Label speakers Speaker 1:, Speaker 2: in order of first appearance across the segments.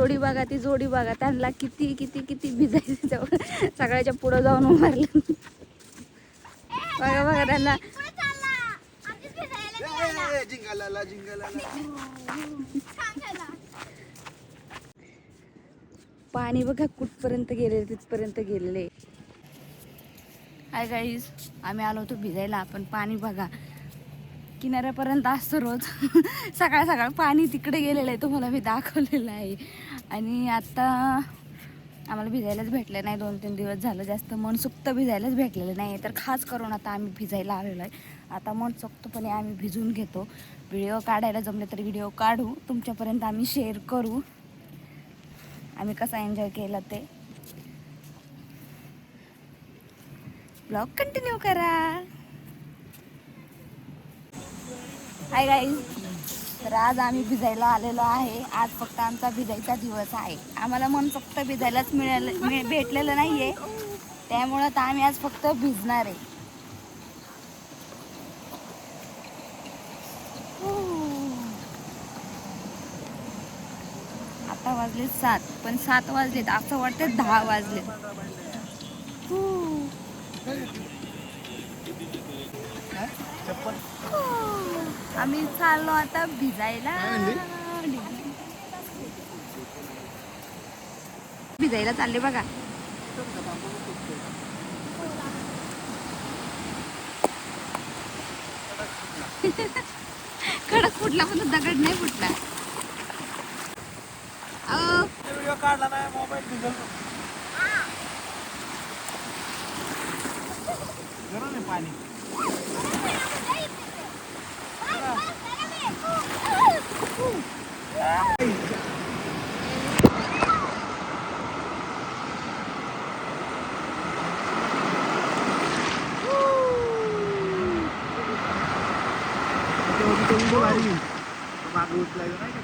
Speaker 1: जोडी बघा, ती जोडी बघा, त्यांना किती किती किती भिजायचं तेवढं सगळ्याच्या पुढं जाऊन उभारलं. बघा बघा त्यांना. पाणी बघा कुठपर्यंत गेले, तिथपर्यंत गेलेले. हाय गाईज, आम्ही आलो होतो भिजायला, पण पाणी बघा किनाऱ्यापर्यंत असतं रोज. सकाळ सकाळ पाणी तिकडे गेलेलं आहे, तुम्हाला मी दाखवलेलं आहे. आणि आता आम्हाला भिजायलाच भेटलं नाही, 2-3 दिवस झालं. जास्त मनसोक्त भिजायलाच भेटलेलं नाही, तर खास करून आता आम्ही भिजायला आलेलो आहे. आता मनसोक्तपणे आम्ही भिजून घेतो. व्हिडिओ काढायला जमले तर व्हिडिओ काढू, तुमच्यापर्यंत आम्ही शेअर करू आम्ही कसा एन्जॉय केला ते. ब्लॉग कंटिन्यू करा. हाय गाईज, तर आज आम्ही भिजायला आलेलो आहे. आज फक्त आमचा भिजायचा दिवस आहे. आम्हाला मन फक्त भिजायलाच भेटलेलं नाही आहे, त्यामुळं तर आम्ही आज फक्त भिजणार आहे. आता वाजले 7, पण 7 वाजलेत असं वाटते 10 वाजलेत. आम्ही चाललो आता भिजायला. भिजायला चालले बघा. खडक फुटला पण दगड नाही फुटला.
Speaker 2: व्हिडिओ काढला नाही, मोबाईल भिजल गरम आहे पाणी. मागे उचलायचं नाही का?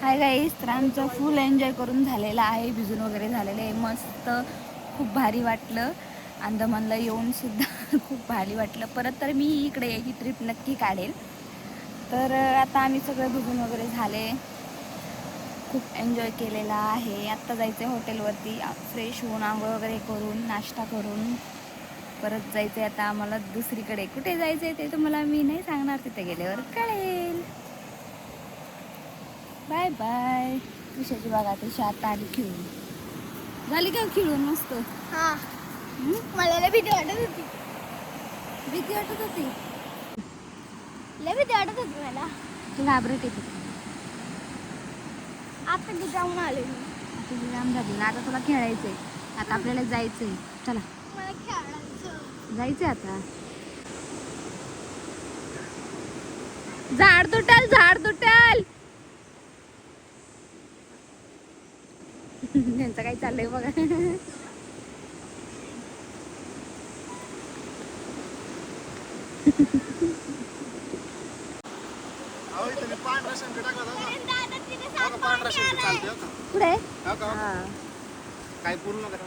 Speaker 1: हाय गाईस, तर आमचं फुल एन्जॉय करून झालेलं आहे. भिजून वगैरे झालेलं आहे. मस्त, खूप भारी वाटलं. अंदमानला येऊन सुद्धा खूप भारी वाटलं. परत तर मी इकडे याची ट्रिप नक्की काढेल. तर आता आम्ही सगळं भिजून वगैरे झाले, खूप एन्जॉय केलेला आहे. आत्ता जायचं आहे हॉटेलवरती, फ्रेश होऊन आंघोळ वगैरे करून नाश्ता करून परत जायचं आहे आता आम्हाला दुसरीकडे. कुठे जायचं आहे ते तुम्हाला मी नाही सांगणार, तिथे गेल्यावर कळेल. Bye bye. विषयाची बघा तशी आता आली खेळून. झाली का खेळून मस्त?
Speaker 3: हा, मला लय भीती वाटत होती.
Speaker 1: भीती वाटत होती?
Speaker 3: लय भीती वाटत होती मला.
Speaker 1: तू घाबरत येते?
Speaker 3: आता मी जाऊन आले.
Speaker 1: तुझी जाम झाली ना, आता तुला खेळायचंय. आता आपल्याला जायचंय. चला
Speaker 3: मला खेळायचं.
Speaker 1: जायचंय आता. झाड तुटल, झाड तुटल. त्यांचं काही चाललंय बघा. पुढे
Speaker 2: काय पूर्ण करा.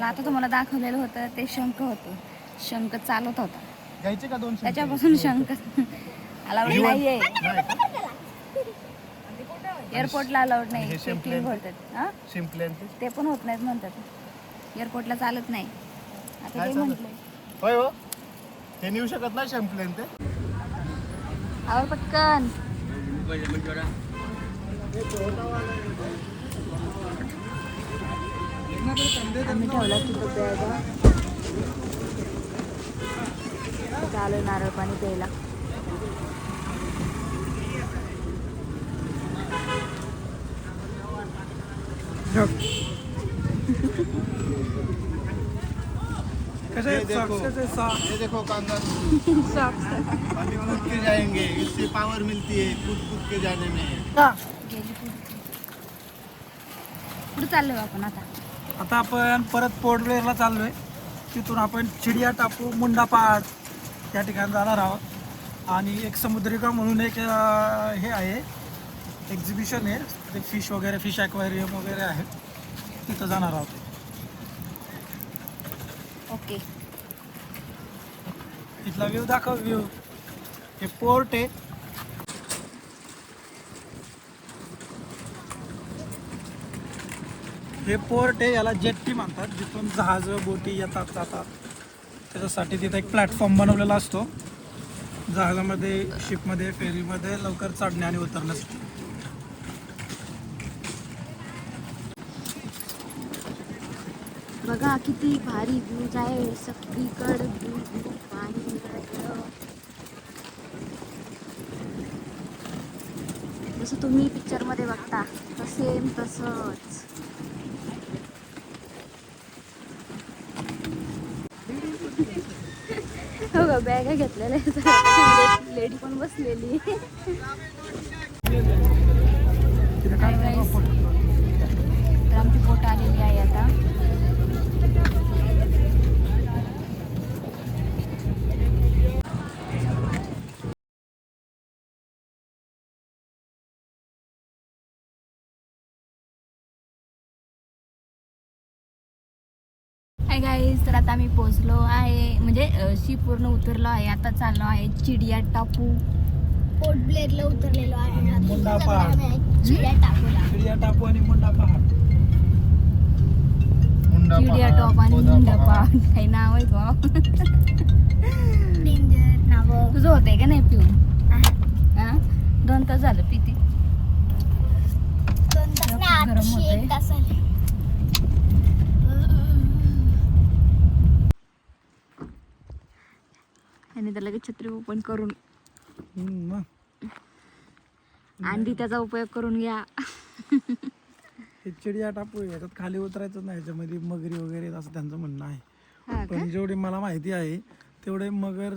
Speaker 1: आता तुम्हाला दाखवलेलं होतं ते शंख होतं. शंख चालत होता,
Speaker 2: घ्यायचे का 200?
Speaker 1: त्याच्यापासून शंख अलाउड नाहीये. एअरपोर्टला अलाउड नाही.
Speaker 2: शिंपले
Speaker 1: ते पण होत नाहीत म्हणतात. एअरपोर्टला चालत नाही. आता ते म्हटलंय.
Speaker 2: होय हो, ते नेऊ शकत नाही शिंपले ते.
Speaker 1: आवर पटकन. आम्ही ठेवला तिथं प्यायला. चालू नारळ पाणी प्यायला.
Speaker 2: ये देखो ये देखो कांगारू अभी कूद के जाएंगे, इससे पावर मिलती है कूद के जाने में.
Speaker 1: गेली पुढे चाललोय आपण आता.
Speaker 4: आता आपण परत पोर्ट ब्लेअरला चाललोय. तिथून आपण चिडिया टापू मुंडा पहाड त्या ठिकाणी जाणार आहोत. आणि एक समुद्रिका म्हणून एक हे आहे एक्झिबिशन आहे, ते फिश वगैरे फिश ॲक्वेरियम वगैरे आहे, तिथं जाणार आहोत.
Speaker 1: ओके.
Speaker 4: इथला व्ह्यू दाखव. व्ह्यू हे पोर्ट आहे. हे पोर्ट आहे, याला जेट्टी म्हणतात, जिथून जहाज बोटी येतात जातात. त्याच्यासाठी तिथे एक प्लॅटफॉर्म बनवलेला असतो जहाजामध्ये, शिपमध्ये, फेरीमध्ये लवकर चढणे आणि उतरण्यासाठी.
Speaker 1: बघा किती भारी व्ह्यूज आहे सगळीकडे. व्ह्यू पाणी निघालं. जसं तुम्ही पिक्चरमध्ये बघता सेम तसंच. हो का, बॅगा घेतलेल्या, लेडी पण बसलेली.
Speaker 4: तिथे काय
Speaker 1: तर आमची बोट आलेली आहे आता. हाय गाईज, तर आता आम्ही पोहोचलो आहे, म्हणजे शिप पूर्ण उतरलो आहे. आता चाललो आहे चिडिया टापू.
Speaker 3: पोर्ट ब्लेअरला उतरलेलो आहे.
Speaker 4: मुंडा पहाड.
Speaker 3: चिडिया टापूला.
Speaker 4: चिडिया टापू आणि मुंडा पहाड.
Speaker 2: मुंडा
Speaker 1: चिडिया
Speaker 2: पहाड,
Speaker 1: टॉप आणि
Speaker 2: पोदा
Speaker 1: मुंडा
Speaker 2: पहाड.
Speaker 1: पहाड. काही नाव आहे का?
Speaker 3: डेंजर नाव.
Speaker 1: तुझं होतंय का नाही पिऊन? हा, 2 तास झालं पिती.
Speaker 3: 2 तास नाही,
Speaker 1: गरम
Speaker 3: आताशी
Speaker 1: होतंय.
Speaker 3: 1 तास आले.
Speaker 1: आणि तर लगेच छत्री ओपन करून
Speaker 4: मग
Speaker 1: अंडी त्याचा उपयोग करून घ्या.
Speaker 4: हे चिडिया टापू आहे, याच्यात खाली उतरायचं नाही, याच्यामध्ये मगरी वगैरे असं त्यांचं म्हणणं आहे.
Speaker 1: हा का?
Speaker 4: पण जेवढी मला माहिती आहे तेवढे मगर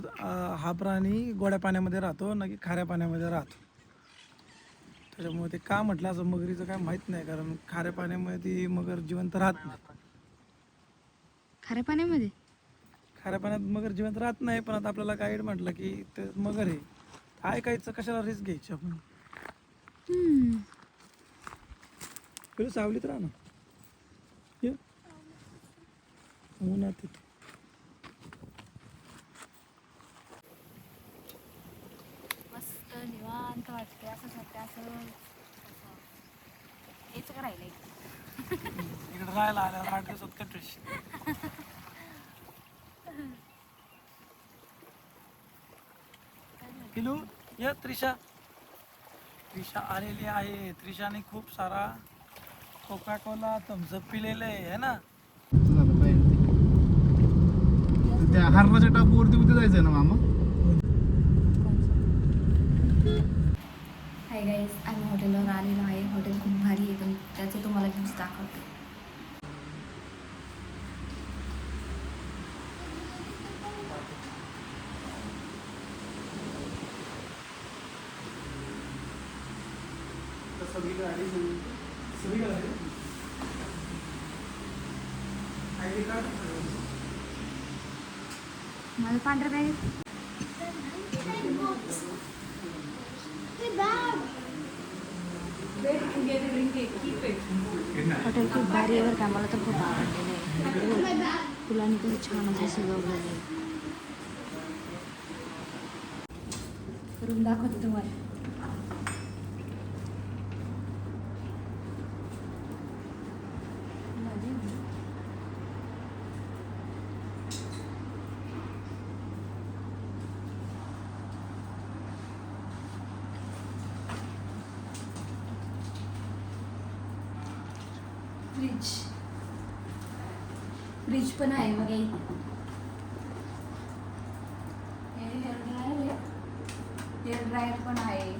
Speaker 4: हा प्राणी गोड्या पाण्यामध्ये राहतो ना की खाऱ्या पाण्यामध्ये राहतो. त्याच्यामुळे ते का म्हटलं असं मगरीचं काय माहीत नाही, कारण खाऱ्या पाण्यामध्ये ती मगर जिवंत राहत नाही.
Speaker 1: खाऱ्या पाण्यामध्ये
Speaker 4: खाऱ्या पाण्यात मगर जिवंत राहत नाही. पण आता आपल्याला गाईड म्हटलं की ते मगर आहे, ऐकायचं कशाला, रिस्क घ्यायची आपण. पहिले सावलीत राहा ना, ये उन्हात तिथे.
Speaker 1: मस्त निवांत वाटते. असंच वाटतं असं हेच राहिलंय.
Speaker 4: इकडे राहायला आल्यावर 8 दिवसात कटरीश. पिलू ये. त्रिशा आलेली आहे. त्रिशाने खूप सारा कोका कोला थम्सअप पिलेलं आहे ना.
Speaker 2: त्या हरणाच्या टापूवरती उद्या जायचंय ना मामा.
Speaker 1: हाय गाईज, आम्ही हॉटेलवर आलेलो आहे. हॉटेल खूप भारी आहे, पण त्याचे तुम्हाला व्ह्यूज दाखवते. माझं पांढरं बॅग हॉटेल खूप भारी आहे बरं का. मला तर खूप आवडलेलं आहे. फुलांनी पण छान असं सजवलेलं आहे. रूम दाखवते तुम्हाला. फ्रीज पण आहे बघा इथे. हेअर ड्रायर पण आहे.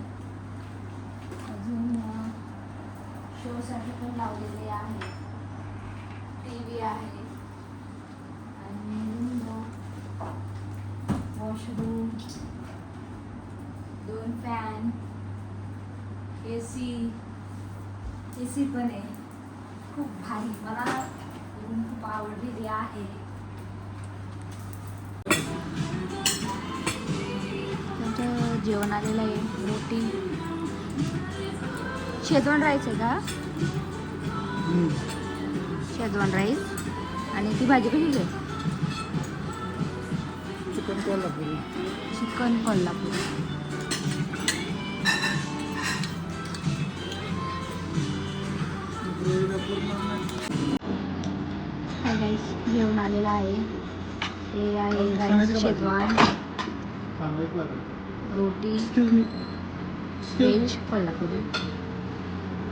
Speaker 1: अजून शोसाठी पण लावलेले आहे. TV आहे आणि वॉशरूम, 2 फॅन, एसी पण आहे. खूप भारी, मला रूम खूप आवडलेली आहे. त्यांचं जेवण आलेलं आहे. रोटी, शेजवान राईस आहे का? Schezwan rice. आणि ती भाजी कशी आहे?
Speaker 4: Chicken Kolhapuri.
Speaker 1: Chicken Kolhapur. Hi guys, जेवण आलेलं आहे. ते आहे राईस, शेजवान, रोटी, व्हेज कोल्हापुरी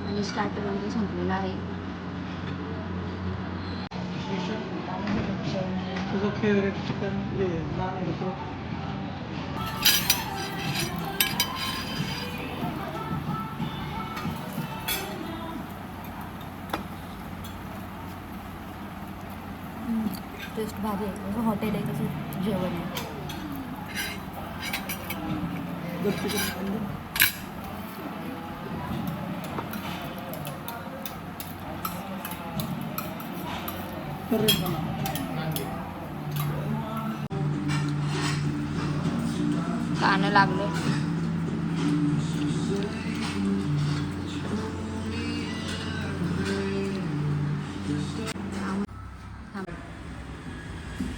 Speaker 1: आणि स्टार्टर आमचं संपलेलं आहे.
Speaker 4: तुझं फेवरेट चिकन हे नान होतं.
Speaker 1: टेस्ट भारी आहे. जसं हॉटेल आहे तसं जेवण आहे. कानं लागले.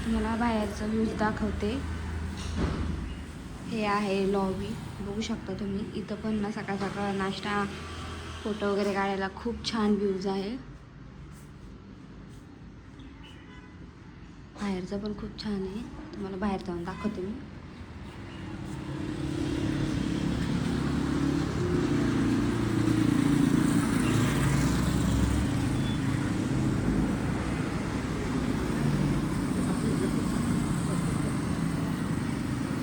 Speaker 1: तुम्हाला बाहेरचा व्ह्यूज दाखवते. हे आहे लॉबी, बघू शकता तुम्ही. इथं पण ना सकाळ सकाळ नाश्ता, फोटो वगैरे काढायला खूप छान व्ह्यूज आहे. बाहेरचं पण खूप छान आहे. तुम्हाला बाहेर जाऊन दाखवते मी.